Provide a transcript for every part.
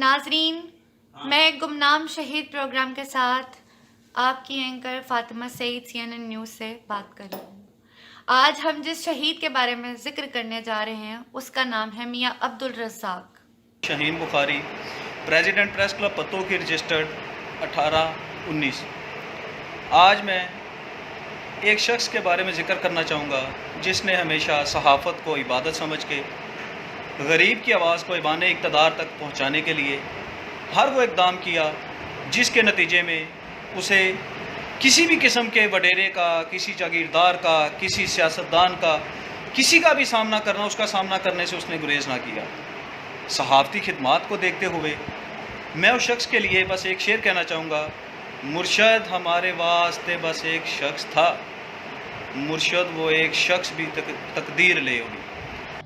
नाजरीन, मैं गुमनाम शहीद प्रोग्राम के साथ आपकी anchor Fatima Saeed CNN news से बात कर रही हूँ। आज हम जिस शहीद के बारे में जिक्र करने जा रहे हैं उसका नाम है Mian Abdul Razzaq. Shaheen Bukhari, president press club पत्तों की रजिस्टर्ड 18-19। आज मैं एक शख्स के बारे में ज़िक्र करना चाहूँगा जिसने हमेशा सहाफ़त को इबादत समझ के गरीब की आवाज़ को ऐवान इक़्तिदार तक पहुँचाने के लिए हर वो इक़दाम किया जिसके नतीजे में उसे किसी भी किस्म के वडेरे का, किसी जागीरदार का, किसी सियासतदान का, किसी का भी सामना करना, उसका सामना करने से उसने गुरेज ना किया। सहाफ़ती खिदमात को देखते हुए मैं उस शख्स के लिए बस एक शेर कहना चाहूँगा, मुर्शद हमारे वास्ते बस एक शख्स था, मुर्शद वो एक शख्स भी तकदीर ले होगी।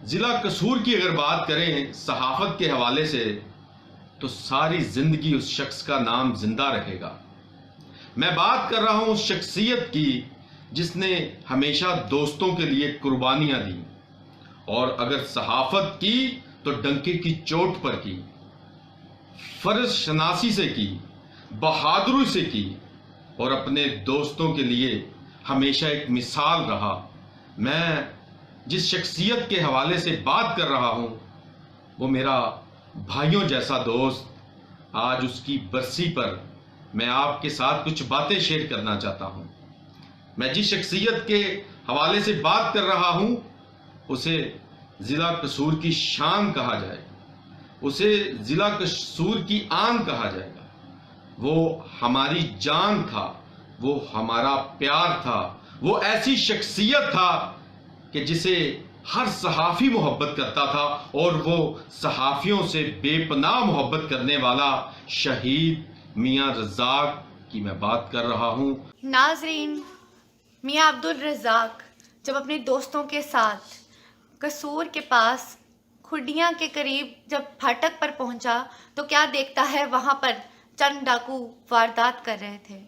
ज़िला कसूर की अगर बात करें सहाफ़त के हवाले से तो सारी ज़िंदगी उस शख्स का नाम जिंदा रहेगा। मैं बात कर रहा हूँ उस शख्सियत की जिसने हमेशा दोस्तों के लिए कुर्बानियाँ दी और अगर सहाफ़त की तो डंके की चोट पर की, फ़र्ज़ शनासी से की, बहादुरी से की और अपने दोस्तों के लिए हमेशा एक मिसाल रहा। मैं जिस शख्सियत के हवाले से बात कर रहा हूँ वो मेरा भाइयों जैसा दोस्त, आज उसकी बरसी पर मैं आपके साथ कुछ बातें शेयर करना चाहता हूँ। मैं जिस शख्सियत के हवाले से बात कर रहा हूँ उसे ज़िला कसूर की शान कहा जाएगा, उसे ज़िला कसूर की आन कहा जाएगा। वो हमारी जान था, वो हमारा प्यार था, वो ऐसी शख्सियत था कि जिसे हर सहाफ़ी मोहब्बत करता था और वो सहाफ़ियों से बेपनाह मोहब्बत करने वाला शहीद मियाँ रज़ाक की मैं बात कर रहा हूँ। नाजरीन, मियाँ अब्दुल रज़ाक जब अपने दोस्तों के साथ कसूर के पास खुडियाँ के करीब जब फाटक पर पहुंचा तो क्या देखता है, वहां पर चंद डाकू वारदात कर रहे थे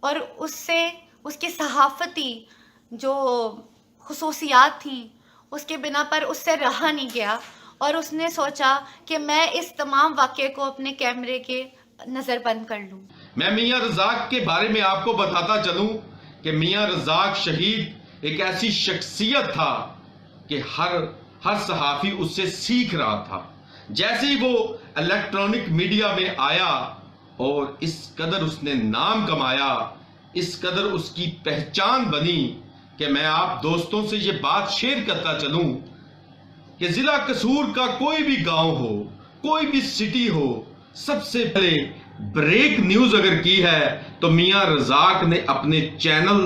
और उससे उसकी सहाफ़ती जो खुसूसियात थी उसके बिना पर उससे रहा नहीं गया और उसने सोचा कि मैं इस तमाम वाक़े को अपने कैमरे के नज़रबंद कर लूँ। मैं मियाँ रज़ाक के बारे में आपको बताता चलूँ कि मियाँ रज़ाक शहीद एक ऐसी शख्सियत था कि हर सहाफ़ी उससे सीख रहा था। जैसे ही वो इलेक्ट्रॉनिक मीडिया में आया और इस कदर उसने नाम कमाया, इस कदर उसकी पहचान बनी कि मैं आप दोस्तों से ये बात शेयर करता चलूं कि ज़िला कसूर का कोई भी गांव हो, कोई भी सिटी हो, सबसे पहले ब्रेक न्यूज़ अगर की है तो मियाँ रज़ाक ने अपने चैनल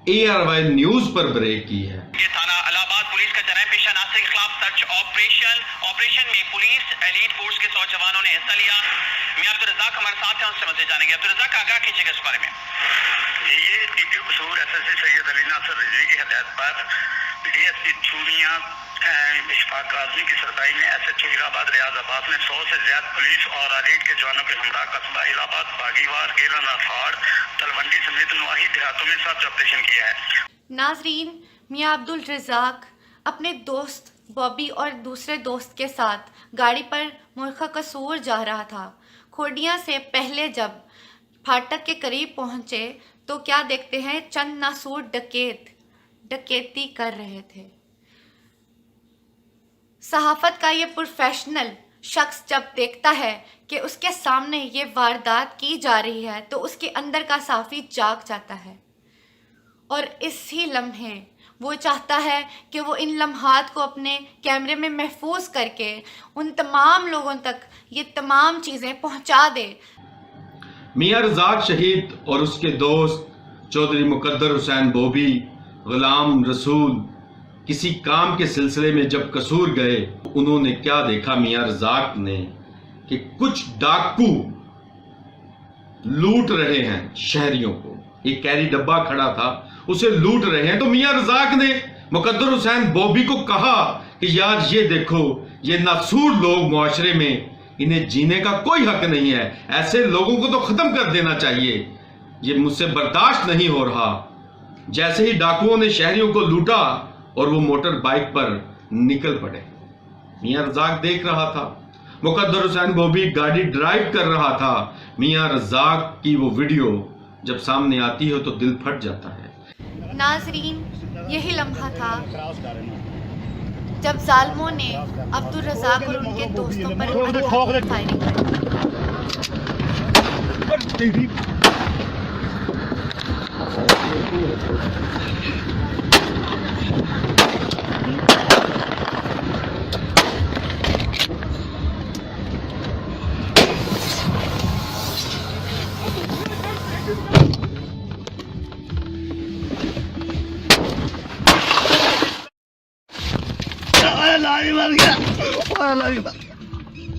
ARY न्यूज़ पर ब्रेक की है। ये थाना इलाहाबाद पुलिस का जनाब पेशा नासिर के खिलाफ सर्च ऑपरेशन में पुलिस एलीट फोर्स के 100 जवानों ने हिस्सा लिया। मियाँ अब्दुल रज़ाक हमारे साथ हैं, उनसे मज़ीद जानेंगे। अब्दुल रज़ाक आगाह कीजिएगा इस बारे में। ये DPO कसूर SSC सैयद अली नासिर रिजवी की हिदायत पर DSP चूड़ियाँ इशफाक आज़मी की सरदाई में SHO इलाहाबाद रियाजाबाद ने 100 से ज्यादा पुलिस और एलीट के जवानों के हमरा कस्बा इलाहाबाद, बागीवार, गेलन, राफाड़, तलवंडी समेत नवाही देहातों में सर्च ऑपरेशन किया है। नाजरीन, मियाँ अब्दुल रज़ाक अपने दोस्त बॉबी और दूसरे दोस्त के साथ गाड़ी पर मुल्का कसूर जा रहा था। खोडियाँ से पहले जब फाटक के करीब पहुँचे तो क्या देखते हैं, चंद नासूर डकैती कर रहे थे। सहाफ़त का ये प्रोफेशनल शख्स जब देखता है कि उसके सामने ये वारदात की जा रही है तो उसके अंदर का सहाफ़ी जाग जाता है और इसी लम्हे वो चाहता है कि वो इन लम्हात को अपने कैमरे में महफूज करके उन तमाम लोगों तक ये तमाम चीज़ें पहुंचा दे। मियाँ रज़ाक शहीद और उसके दोस्त चौधरी मुकद्दर हुसैन बॉबी, गुलाम रसूल किसी काम के सिलसिले में जब कसूर गए, उन्होंने क्या देखा मियाँ रज़ाक ने कि कुछ डाकू लूट रहे हैं शहरियों को। एक कैरी डब्बा खड़ा था, उसे लूट रहे हैं। तो मियाँ रज़ाक ने मुकद्दर हुसैन बॉबी को कहा कि यार ये देखो, ये नासूर लोग मुआशरे में, इन्हें जीने का कोई हक नहीं है, ऐसे लोगों को तो खत्म कर देना चाहिए, ये मुझसे बर्दाश्त नहीं हो रहा। जैसे ही डाकुओं ने शहरियों को लूटा और वो मोटर बाइक पर निकल पड़े, मियाँ रज़ाक देख रहा था मुकद्दर हुसैन बॉबी गाड़ी ड्राइव कर रहा था। मियां रज़ाक की वो वीडियो जब सामने आती है तो दिल फट जाता है। नाजरीन, यही लम्हा था जब जालिमों ने अब्दुल रज़ाक और उनके दोस्तों पर अंधाधुंध फायरिंग की।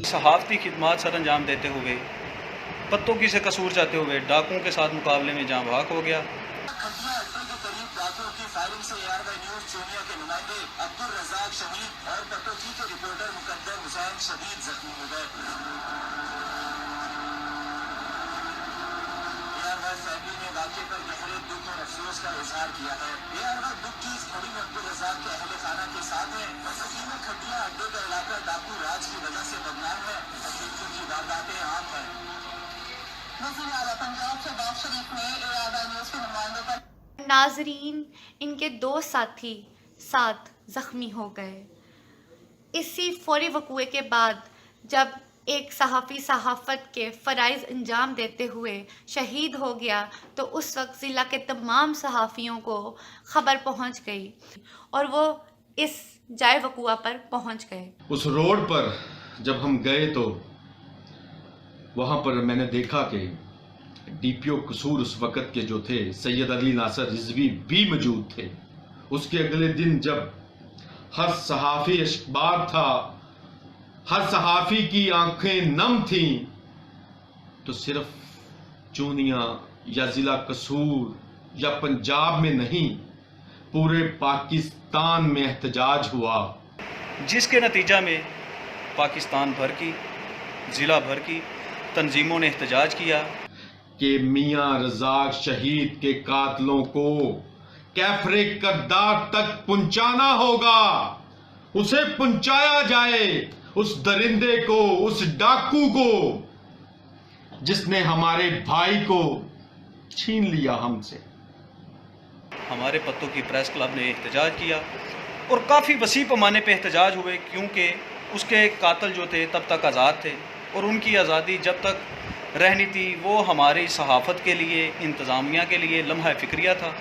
सहाफ़ती खिदमात सर अंजाम देते हुए पत्तों की से कसूर जाते हुए डाकुओं के साथ मुकाबले में जहाँ भाग हो गया। खटिया अड्डे के करीब डाकुओं की फायरिंग से ARY न्यूज़ चोनिया के नुमाइंदे अब्दुल रज़ाक शहीद और पटोकी के रिपोर्टर मुकद्दर हुसैन शदीद जख्मी हो गए। ARY फैमिली ने वाक़े पर गहरे दुख और अफसोस का इजहार किया है। ARY दुख की इस घड़ी में अब्दुल रज़ाक के अहले खाना के साथ हैं। सकी में खटिया अड्डे का इलाका डाकू राज की वजह से बदनाम है। तकलीफों की वारदातें आम हैं। पंजाब से बाग शरीफ में ARY न्यूज़ के नुमाइंदों पर नाजरीन, इनके 2 साथी साथ जख्मी हो गए। इसी फौरी वक़ूए के बाद जब एक सहाफ़ी सहाफ़त के फ़राइज़ अंजाम देते हुए शहीद हो गया तो उस वक्त ज़िला के तमाम सहाफ़ियों को ख़बर पहुंच गई और वो इस जाए वक़ूआ पर पहुंच गए। उस रोड पर जब हम गए तो वहाँ पर मैंने देखा कि DPO कसूर उस वक़्त के जो थे सैयद अली नासर रिजवी भी मौजूद थे। उसके अगले दिन जब हर सहाफ़ी अशबार था, हर सहाफ़ी की आंखें नम थीं, तो सिर्फ चूनिया या ज़िला कसूर या पंजाब में नहीं, पूरे पाकिस्तान में एहतजाज हुआ, जिसके नतीजा में पाकिस्तान भर की, ज़िला भर की तंजीमों ने एहतजाज किया कि मियां रज़ाक शहीद के कातलों को कैफरे करदार तक पहुंचाना होगा, उसे पहुंचाया जाए, उस दरिंदे को, उस डाकू को जिसने हमारे भाई को छीन लिया हमसे। हमारे पत्तों की प्रेस क्लब ने एहतजाज किया और काफ़ी वसी पैमाने पे एहतजाज हुए, क्योंकि उसके कातल जो थे तब तक आज़ाद थे और उनकी आज़ादी जब तक रहनी थी वो हमारी सहाफ़त के लिए, इंतज़ामिया के लिए लम्हा फ़िक्रिया था।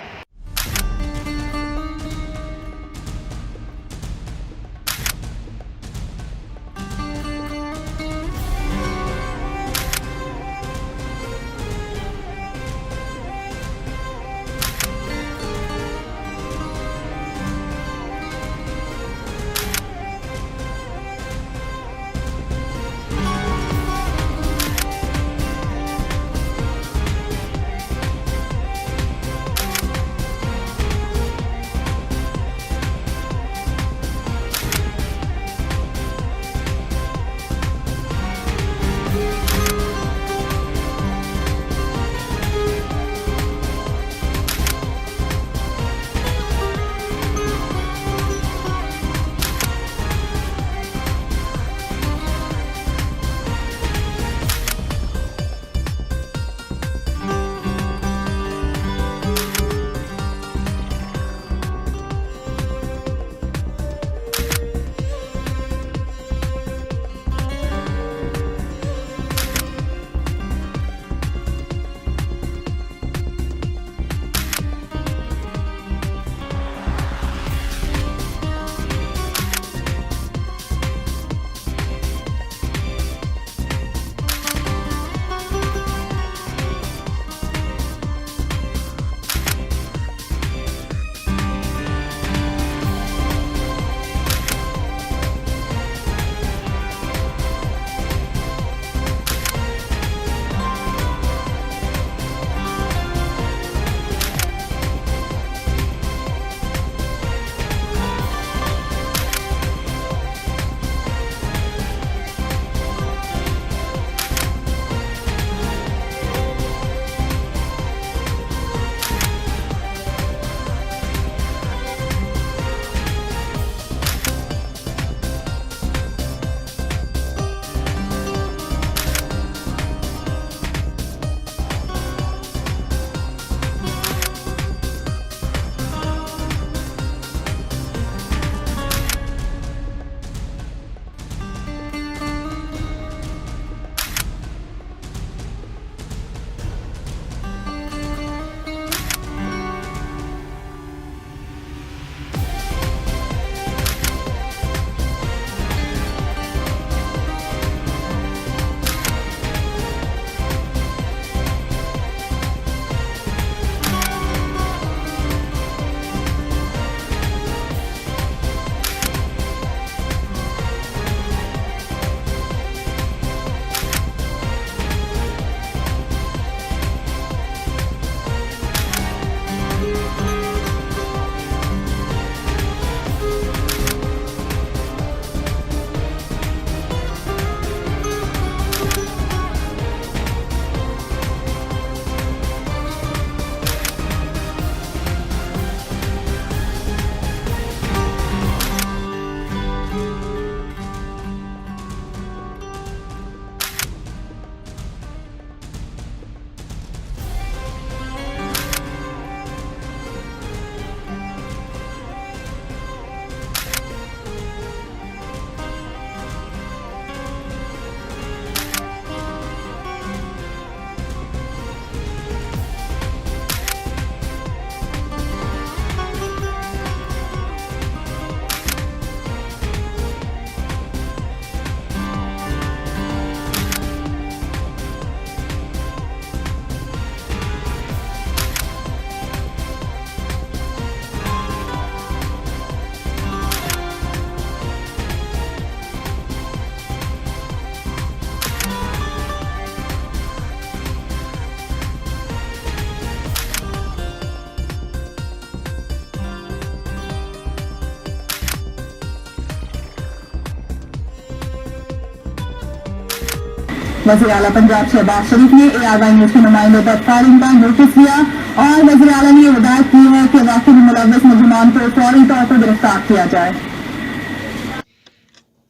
वज़ीर आला पंजाब शहबाज शरीफ ने ARY न्यूज़ के नुमाइंदों पर फायरिंग का नोटिस दिया और वज़ीर आला ने हिदायत की है कि वाक़ई में मुलव्वस मुलजमान को फौरी तौर पर गिरफ्तार किया जाए।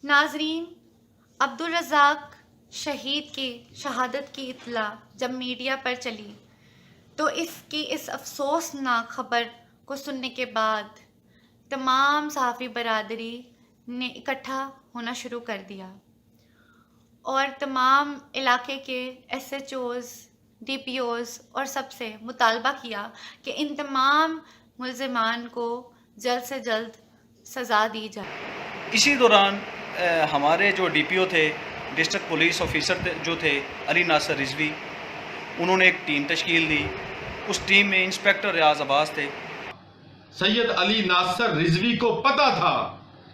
नाजरीन, अब्दुल रज़ाक शहीद की शहादत की इत्तला जब मीडिया पर चली तो इसकी इस अफसोसनाक खबर को सुनने के बाद तमाम सहाफ़ी बरादरी ने इकट्ठा होना शुरू कर दिया और तमाम इलाके के SHOs, DPOs और सबसे मुतालबा किया कि इन तमाम मुल्ज़िमान को जल्द से जल्द सज़ा दी जाए। इसी दौरान हमारे जो DPO थे, डिस्ट्रिक्ट पुलिस ऑफिसर जो थे अली नासर रिजवी, उन्होंने एक टीम तश्कील दी। उस टीम में इंस्पेक्टर रियाज अब्बास थे। सैयद अली नासर रिजवी को पता था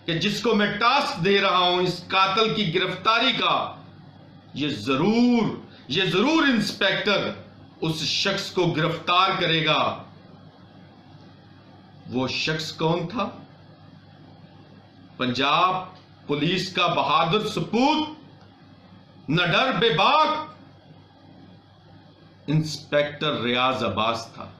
कि जिसको मैं टास्क दे रहा हूं इस कातिल की गिरफ्तारी का, ये जरूर इंस्पेक्टर उस शख्स को गिरफ्तार करेगा। वो शख्स कौन था? पंजाब पुलिस का बहादुर सपूत, निडर बेबाक इंस्पेक्टर रियाज अब्बास था।